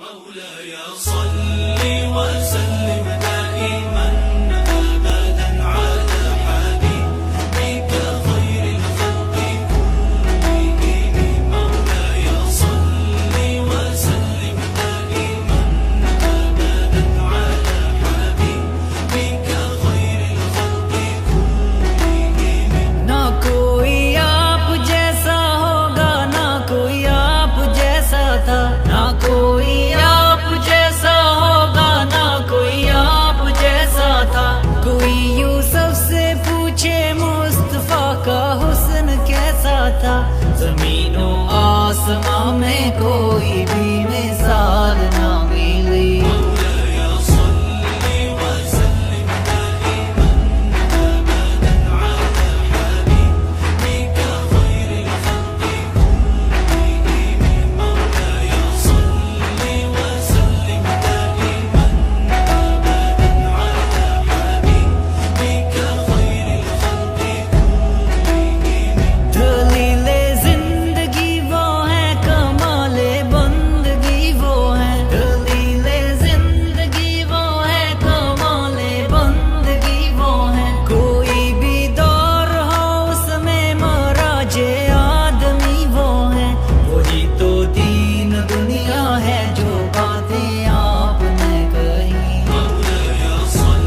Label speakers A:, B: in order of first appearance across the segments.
A: مولاي صل وسلم دائما أبدا على حبيبك خير الخلق كلهم. مولاي صل وسلم دائما أبدا على حبيبك خير الخلق كلهم.
B: ना कोई आप जैसा होगा, ना कोई आप जैसा था, ना कोई आप जैसा होगा, ना कोई आप जैसा था। कोई यूसुफ से पूछे मुस्तफा का हुस्न कैसा था। जमीनों आसमां में कोई भी मिसाल ना मिली।
A: مولاي صل وسلم دائما أبدا على حبيبك خير الخلق كلهم. مولاي صل وسلم دائما أبدا على حبيبك خير الخلق كلهم.
B: दलीले जिंदगी वो है, कमाले बंदगी वो है। दलीले जिंदगी वो है, कमाले बंदगी वो है। कोई भी दौर हो उसमें महाराजे आदमी वो है। वही तो दीन दुनिया है जो बातें आपने कही।
A: مولاي صل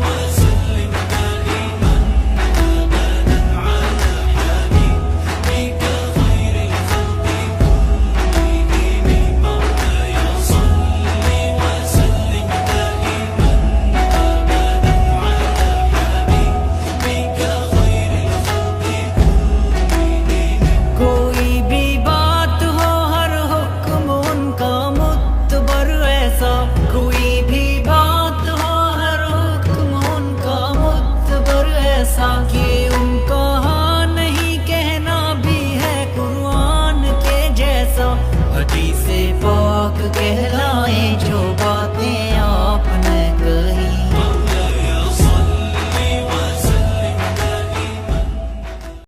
A: وسلم دائما أبدا على حبيبك خير الخلق كلهم. مولاي صل وسلم دائما أبدا على حبيبك خير الخلق كلهم.
B: कोई भी बात हो हर हुक्म उनका मुतबर ऐसा। कोई भी बात हो हर हुक्म उनका मुतबर ऐसा। कि उनका हाँ नहीं कहना भी है कुरान के जैसा। हदीस